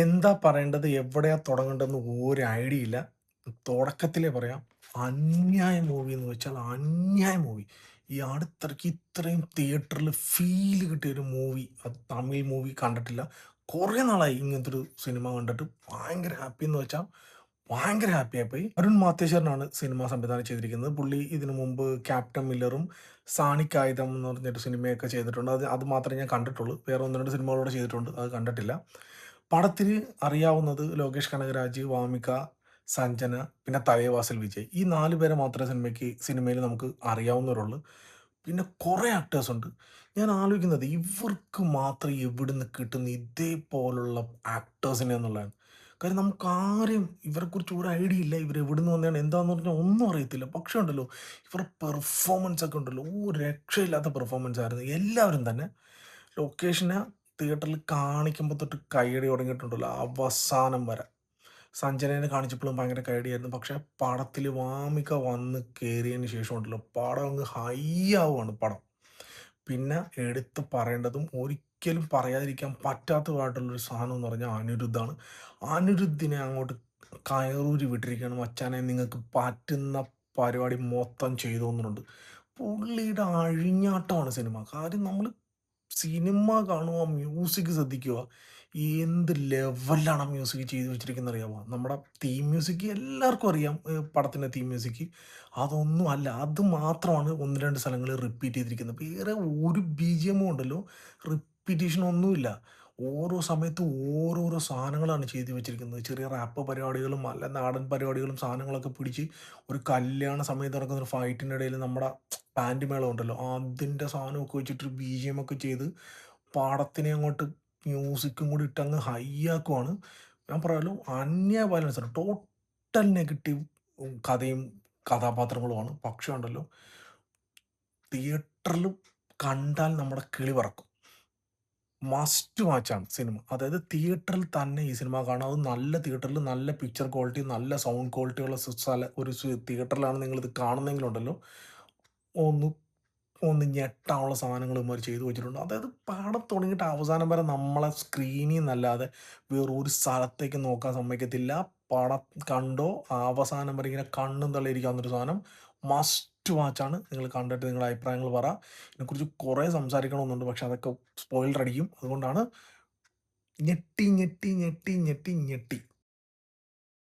എന്താ പറയേണ്ടത്? എവിടെയാ തുടങ്ങേണ്ടതെന്ന് ഒരു ഐഡിയ ഇല്ല. തുടക്കത്തിലേ പറയാം. അന്യായ മൂവി എന്ന് വെച്ചാൽ അന്യായ മൂവി. ഈ അടുത്തിടയ്ക്ക് ഇത്രയും തിയേറ്ററിൽ ഫീൽ കിട്ടിയ ഒരു മൂവി, അത് തമിഴ് മൂവി കണ്ടിട്ടില്ല. കുറേ നാളായി ഇങ്ങനത്തെ ഒരു സിനിമ കണ്ടിട്ട്. ഭയങ്കര ഹാപ്പി എന്ന് വെച്ചാൽ ഭയങ്കര ഹാപ്പി ആയിപ്പോയി. അരുൺ മാത്തേശ്വരനാണ് സിനിമ സംവിധാനം ചെയ്തിരിക്കുന്നത്. പുള്ളി ഇതിനു മുമ്പ് ക്യാപ്റ്റൻ മില്ലറും സാണിക്കായുധം എന്ന് പറഞ്ഞൊരു സിനിമയൊക്കെ ചെയ്തിട്ടുണ്ട്. അത് അത് മാത്രമേ ഞാൻ കണ്ടിട്ടുള്ളൂ. വേറെ 1, 2 സിനിമകളൂടെ ചെയ്തിട്ടുണ്ട്. അത് കണ്ടിട്ടില്ല. പടത്തിൽ അറിയാവുന്നത് ലോകേഷ് കനകരാജ്, വാമിക, സഞ്ജന, പിന്നെ തലൈവാസൽ വിജയ്. ഈ 4 പേരെ മാത്രമേ സിനിമയിൽ നമുക്ക് അറിയാവുന്നവരുള്ളൂ. പിന്നെ കുറേ ആക്ടേഴ്സ് ഉണ്ട്. ഞാൻ ആലോചിക്കുന്നത് ഇവർക്ക് മാത്രം എവിടുന്ന് കിട്ടുന്ന ഇതേപോലുള്ള ആക്ടേഴ്സിനെ എന്നുള്ളതാണ്. കാര്യം നമുക്ക് ആരെയും ഇവരെക്കുറിച്ച് ഒരു ഐഡിയ ഇല്ല. ഇവരെവിടുന്ന് വന്നതാണ് എന്താന്ന് പറഞ്ഞാൽ ഒന്നും അറിയത്തില്ല. പക്ഷേ ഉണ്ടല്ലോ, ഇവരുടെ പെർഫോമൻസ് ഒക്കെ ഉണ്ടല്ലോ, ഒരു രക്ഷയില്ലാത്ത പെർഫോമൻസ് ആയിരുന്നു എല്ലാവരും തന്നെ. ലൊക്കേഷനെ തിയേറ്ററിൽ കാണിക്കുമ്പോൾ തൊട്ട് കയ്യടി തുടങ്ങിയിട്ടുണ്ടല്ലോ അവസാനം വരെ. സഞ്ജനേനെ കാണിച്ചപ്പോഴും ഭയങ്കര കയ്യടിയായിരുന്നു. പക്ഷേ പടത്തിൽ വാമിക വന്ന് കയറിയതിന് ശേഷം ഉണ്ടല്ലോ, പടം അങ്ങ് ഹൈ ആവുകയാണ് പടം. പിന്നെ എടുത്ത് പറയേണ്ടതും ഒരിക്കലും പറയാതിരിക്കാൻ പറ്റാത്തതായിട്ടുള്ളൊരു സാധനം എന്ന് പറഞ്ഞാൽ അനിരുദ്ധാണ്. അനിരുദ്ധിനെ അങ്ങോട്ട് കയറൂരി വിട്ടിരിക്കുകയാണ്. മച്ചാനെ നിങ്ങൾക്ക് പറ്റുന്ന പരിപാടി മൊത്തം ചെയ്തു തന്നിട്ടുണ്ട്. പുള്ളിയുടെ അഴിഞ്ഞാട്ടമാണ് സിനിമ. കാര്യം നമ്മൾ സിനിമ കാണുക, മ്യൂസിക് ശ്രദ്ധിക്കുക. എന്ത് ലെവലിലാണ് ആ മ്യൂസിക് ചെയ്ത് വെച്ചിരിക്കുന്നത് അറിയാമോ? നമ്മുടെ തീം മ്യൂസിക് എല്ലാവർക്കും അറിയാം. പടത്തിൻ്റെ തീം മ്യൂസിക് അതൊന്നും അല്ല. അത് മാത്രമാണ് 1, 2 സ്ഥലങ്ങളിൽ റിപ്പീറ്റ് ചെയ്തിരിക്കുന്നത്. വേറെ ഒരു ബിജിഎമ്മും ഉണ്ടല്ലോ റിപ്പീറ്റേഷൻ ഒന്നുമില്ല. ഓരോ സമയത്തും ഓരോരോ സാധനങ്ങളാണ് ചെയ്തു വെച്ചിരിക്കുന്നത്. ചെറിയ റാപ്പ് പരിപാടികളും നല്ല നാടൻ പരിപാടികളും സാധനങ്ങളൊക്കെ പിടിച്ച് ഒരു കല്യാണ സമയത്ത് നടക്കുന്ന ഒരു ഫൈറ്റിൻ്റെ ഇടയിൽ നമ്മുടെ ബാൻഡ് മേളം ഉണ്ടല്ലോ, അതിൻ്റെ സാധനമൊക്കെ വെച്ചിട്ട് ബിജിഎം ഒക്കെ ചെയ്ത് പടത്തിനെ അങ്ങോട്ട് മ്യൂസിക്കും കൂടി ഇട്ടങ്ങ് ഹൈ ആക്കുവാണ്. ഞാൻ പറയാലോ, അന്യായ ബാലൻസാണ്. ടോട്ടൽ നെഗറ്റീവ് കഥയും കഥാപാത്രങ്ങളുമാണ്. പക്ഷേ ഉണ്ടല്ലോ, തിയേറ്ററിൽ കണ്ടാൽ നമ്മുടെ കിളി പറക്കും. മസ്റ്റ് വാച്ചാണ് സിനിമ. അതായത് തിയേറ്ററിൽ തന്നെ ഈ സിനിമ കാണാം. അത് നല്ല തിയേറ്ററിൽ നല്ല പിക്ചർ ക്വാളിറ്റി, നല്ല സൗണ്ട് ക്വാളിറ്റി ഉള്ള തിയേറ്ററിലാണ് നിങ്ങളിത് കാണുന്നതെങ്കിലുണ്ടല്ലോ, ഒന്ന് ഒന്ന് ഞെട്ടാനുള്ള സാധനങ്ങൾ ഇവന്മാർ ചെയ്തു വെച്ചിട്ടുണ്ട്. അതായത് പടം തുടങ്ങിയിട്ട് അവസാനം വരെ നമ്മളെ സ്ക്രീനിൽ നിന്നല്ലാതെ വേറൊരു സ്ഥലത്തേക്ക് നോക്കാൻ സമ്മതിക്കത്തില്ല. പടം കണ്ടോ അവസാനം വരെ ഇങ്ങനെ കണ്ണും തള്ളിയിരിക്കാവുന്നൊരു സാധനം. മസ്റ്റ് വാച്ചാണ്. നിങ്ങൾ കണ്ടിട്ട് നിങ്ങളുടെ അഭിപ്രായങ്ങൾ പറ. ഇതിനെക്കുറിച്ച് കുറേ സംസാരിക്കണമെന്നുണ്ട്. പക്ഷെ അതൊക്കെ സ്പോയിലർ അടിക്കും. അതുകൊണ്ടാണ് ഞെട്ടി, ഞെട്ടി, ഞെട്ടി, ഞെട്ടി, ഞെട്ടി.